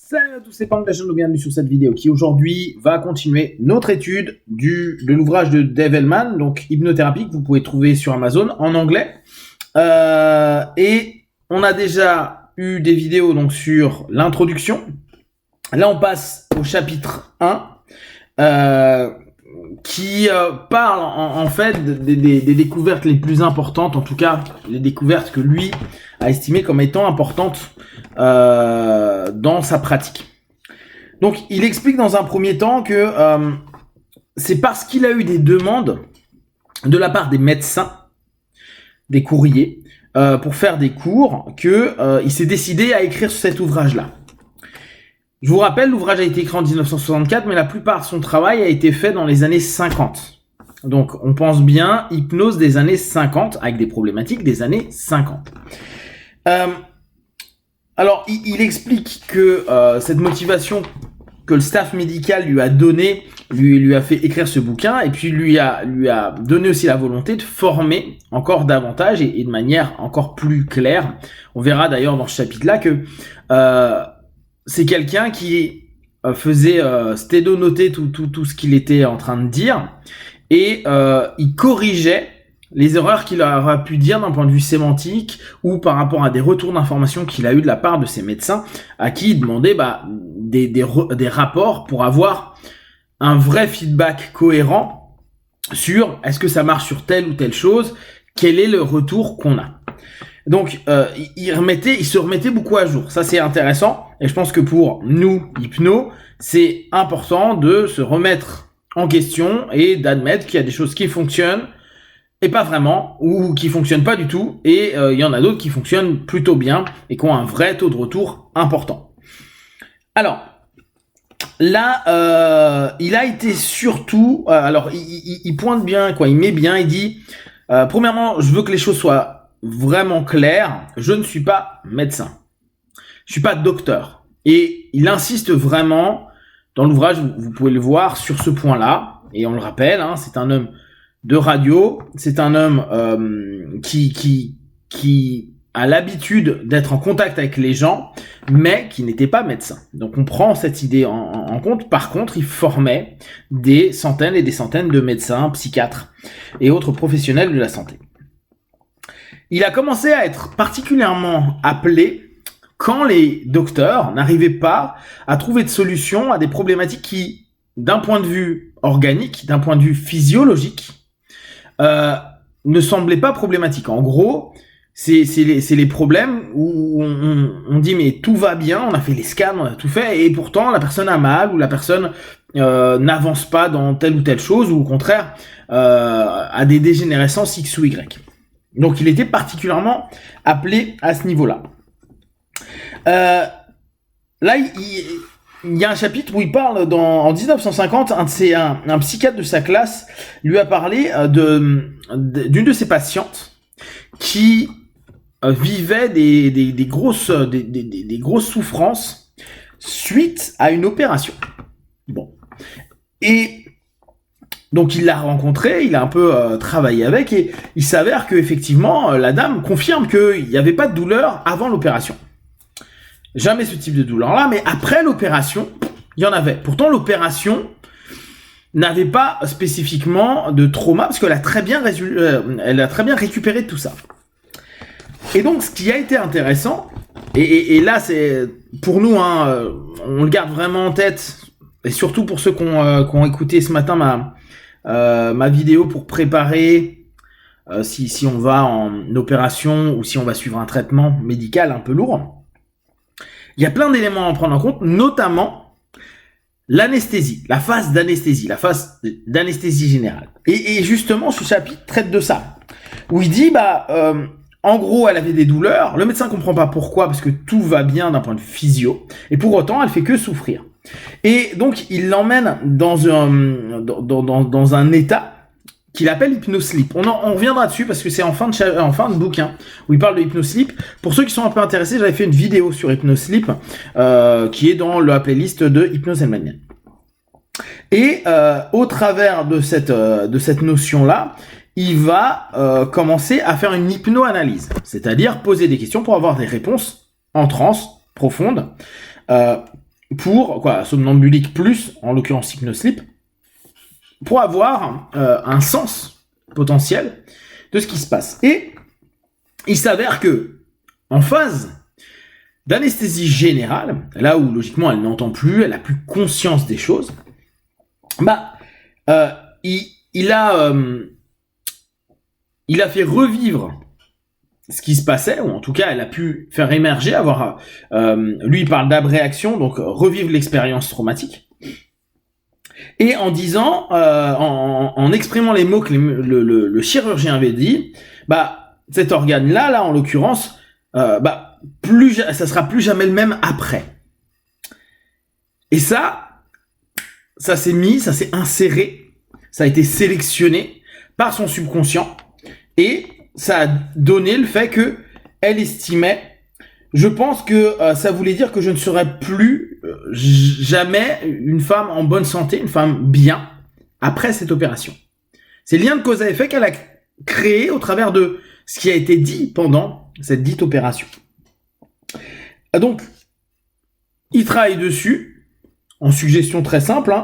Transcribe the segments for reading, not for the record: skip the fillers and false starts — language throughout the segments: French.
Salut à tous, c'est Pang, bienvenue sur cette vidéo qui aujourd'hui va continuer notre étude de l'ouvrage de Dave Hellman, donc Hypnothérapie, que vous pouvez trouver sur Amazon en anglais. Et on a déjà eu des vidéos donc sur l'introduction. Là on passe au chapitre 1 qui parle en fait des découvertes les plus importantes, en tout cas les découvertes que lui a estimées comme étant importantes dans sa pratique. Donc il explique dans un premier temps que c'est parce qu'il a eu des demandes de la part des médecins, des courriers, pour faire des cours, que il s'est décidé à écrire cet ouvrage-là. Je vous rappelle, l'ouvrage a été écrit en 1964, mais la plupart de son travail a été fait dans les années 50. Donc on pense bien hypnose des années 50, avec des problématiques des années 50. Alors, il explique que cette motivation que le staff médical lui a donnée, lui a fait écrire ce bouquin, et puis lui a donné aussi la volonté de former encore davantage et de manière encore plus claire. On verra d'ailleurs dans ce chapitre-là que c'est quelqu'un qui faisait stédo-noter tout ce qu'il était en train de dire, et il corrigeait les erreurs qu'il aura pu dire d'un point de vue sémantique ou par rapport à des retours d'informations qu'il a eu de la part de ses médecins à qui il demandait des rapports pour avoir un vrai feedback cohérent sur est-ce que ça marche sur telle ou telle chose, quel est le retour qu'on a. Donc il se remettait beaucoup à jour. Ça c'est intéressant et je pense que pour nous, hypno, c'est important de se remettre en question et d'admettre qu'il y a des choses qui fonctionnent et pas vraiment, ou qui fonctionnent pas du tout, et il y en a d'autres qui fonctionnent plutôt bien, et qui ont un vrai taux de retour important. Alors, là, il a été surtout, alors il pointe bien, quoi, il met bien, il dit, premièrement, je veux que les choses soient vraiment claires, je ne suis pas médecin, je suis pas docteur, et il insiste vraiment, dans l'ouvrage, vous pouvez le voir, sur ce point-là, et on le rappelle, hein, c'est un homme de radio, c'est un homme qui a l'habitude d'être en contact avec les gens, mais qui n'était pas médecin. Donc on prend cette idée en compte. Par contre, il formait des centaines et des centaines de médecins, psychiatres et autres professionnels de la santé. Il a commencé à être particulièrement appelé quand les docteurs n'arrivaient pas à trouver de solution à des problématiques qui, d'un point de vue organique, d'un point de vue physiologique, ne semblait pas problématique. En gros, c'est les problèmes où on dit mais tout va bien, on a fait les scans, on a tout fait, et pourtant la personne a mal, ou la personne n'avance pas dans telle ou telle chose, ou au contraire a des dégénérescences X ou Y. Donc il était particulièrement appelé à ce niveau-là. Là, il y a un chapitre où il parle en 1950, un psychiatre de sa classe lui a parlé d'une de ses patientes qui vivait des grosses souffrances suite à une opération. Bon. Et donc il l'a rencontrée, il a un peu travaillé avec, et il s'avère que effectivement la dame confirme qu'il n'y avait pas de douleur avant l'opération. Jamais ce type de douleur-là, mais après l'opération, il y en avait. Pourtant, l'opération n'avait pas spécifiquement de trauma, parce qu'elle a très bien récupéré tout ça. Et donc, ce qui a été intéressant, et là, c'est pour nous, hein, on le garde vraiment en tête, et surtout pour ceux qui ont écouté ce matin ma vidéo pour préparer si on va en opération ou si on va suivre un traitement médical un peu lourd. Il y a plein d'éléments à prendre en compte, notamment l'anesthésie, la phase d'anesthésie générale. Et justement, ce chapitre traite de ça, où il dit, en gros, elle avait des douleurs, le médecin comprend pas pourquoi, parce que tout va bien d'un point de vue physio, et pour autant, elle fait que souffrir. Et donc, il l'emmène dans un état qu'il appelle hypnosleep. On reviendra dessus parce que c'est en fin de bouquin où il parle de hypnosleep. Pour ceux qui sont un peu intéressés, j'avais fait une vidéo sur hypnosleep qui est dans la playlist de Hypnose Hellman. Et au travers de cette notion-là, il va commencer à faire une hypnoanalyse, c'est-à-dire poser des questions pour avoir des réponses en transe profonde pour, quoi, somnambulique plus, en l'occurrence hypnosleep, pour avoir un sens potentiel de ce qui se passe. Et il s'avère que, en phase d'anesthésie générale, là où logiquement elle n'entend plus, elle a plus conscience des choses, il a fait revivre ce qui se passait, ou en tout cas elle a pu faire émerger, lui il parle d'abréaction, donc revivre l'expérience traumatique, et en disant, en exprimant les mots que le chirurgien avait dit, cet organe-là, là en l'occurrence, ça sera plus jamais le même après. Et ça s'est inséré, ça a été sélectionné par son subconscient, et ça a donné le fait que elle estimait, je pense que ça voulait dire que je ne serais plus jamais une femme en bonne santé, une femme bien, après cette opération. C'est le lien de cause à effet qu'elle a créé au travers de ce qui a été dit pendant cette dite opération. Donc, il travaille dessus, en suggestion très simple,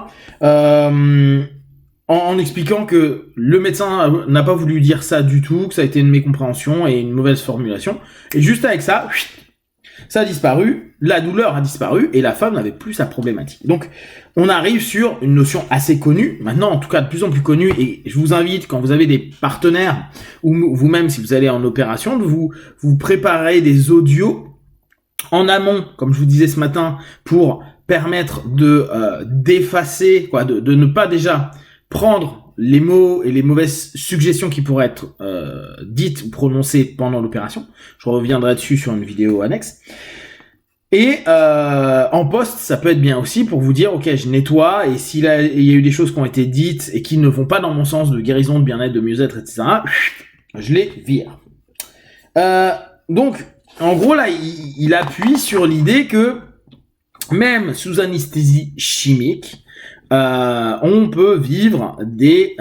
en expliquant que le médecin n'a pas voulu dire ça du tout, que ça a été une mécompréhension et une mauvaise formulation. Et juste avec ça, ça a disparu, la douleur a disparu, et la femme n'avait plus sa problématique. Donc, on arrive sur une notion assez connue, maintenant en tout cas de plus en plus connue, et je vous invite, quand vous avez des partenaires, ou vous-même si vous allez en opération, de vous préparer des audios en amont, comme je vous disais ce matin, pour permettre d'effacer, de ne pas déjà prendre les mots et les mauvaises suggestions qui pourraient être dites ou prononcées pendant l'opération. Je reviendrai dessus sur une vidéo annexe. Et en post, ça peut être bien aussi pour vous dire, ok, je nettoie, et s'il y a eu des choses qui ont été dites et qui ne vont pas dans mon sens de guérison, de bien-être, de mieux-être, etc., je les vire. Donc, en gros, là, il appuie sur l'idée que même sous anesthésie chimique, on peut vivre des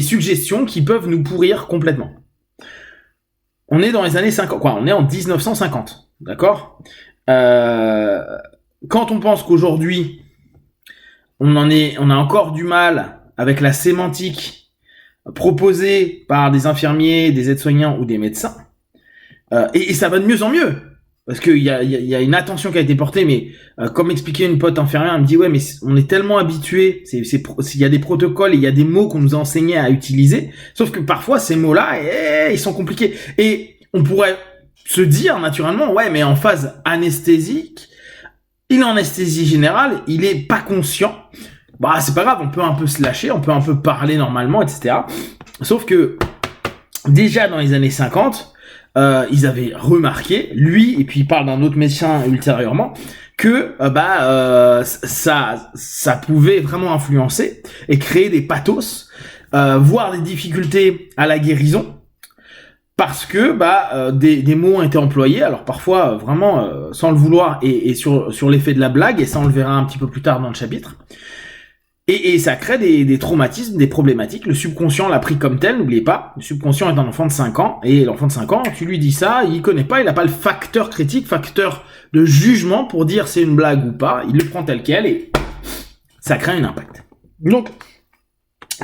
suggestions qui peuvent nous pourrir complètement. On est dans les années 50, on est en 1950, d'accord ? Quand on pense qu'aujourd'hui, on a encore du mal avec la sémantique proposée par des infirmiers, des aides-soignants ou des médecins, et ça va de mieux en mieux. Parce qu'il y a une attention qui a été portée, mais comme expliquait une pote infirmière, elle me dit ouais, mais on est tellement habitués, il y a des protocoles, il y a des mots qu'on nous a enseignés à utiliser, sauf que parfois ces mots-là, ils sont compliqués. Et on pourrait se dire naturellement, ouais, mais en phase anesthésique, il est en anesthésie générale, il est pas conscient. C'est pas grave, on peut un peu se lâcher, on peut un peu parler normalement, etc. Sauf que déjà dans les années 50, ils avaient remarqué, lui, et puis il parle d'un autre médecin ultérieurement, que ça pouvait vraiment influencer et créer des pathos, voire des difficultés à la guérison, parce que des mots ont été employés, alors parfois vraiment sans le vouloir et sur l'effet de la blague, et ça on le verra un petit peu plus tard dans le chapitre. Et ça crée des traumatismes, des problématiques. Le subconscient l'a pris comme tel, n'oubliez pas. Le subconscient est un enfant de 5 ans, et l'enfant de 5 ans, tu lui dis ça, il connaît pas, il a pas le facteur critique, facteur de jugement pour dire c'est une blague ou pas. Il le prend tel quel, et ça crée un impact. Donc,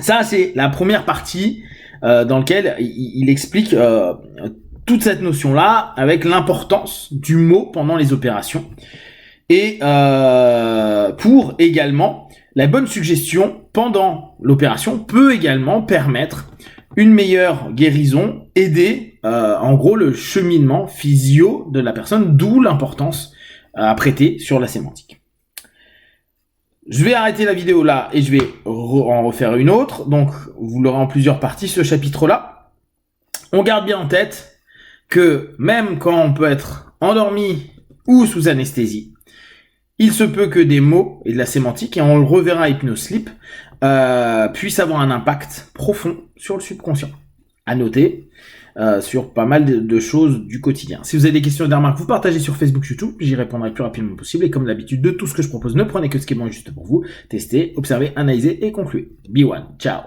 ça c'est la première partie dans laquelle il explique toute cette notion-là, avec l'importance du mot pendant les opérations. Et pour également, la bonne suggestion pendant l'opération peut également permettre une meilleure guérison, aider en gros le cheminement physio de la personne, d'où l'importance à prêter sur la sémantique. Je vais arrêter la vidéo là et je vais en refaire une autre, donc vous l'aurez en plusieurs parties ce chapitre-là. On garde bien en tête que même quand on peut être endormi ou sous anesthésie, il se peut que des mots et de la sémantique, et on le reverra à hypnosleep, puissent avoir un impact profond sur le subconscient. À noter sur pas mal de choses du quotidien. Si vous avez des questions et des remarques, vous partagez sur Facebook, YouTube, j'y répondrai le plus rapidement possible. Et comme d'habitude, de tout ce que je propose, ne prenez que ce qui est bon et juste pour vous. Testez, observez, analysez et concluez. Be one. Ciao.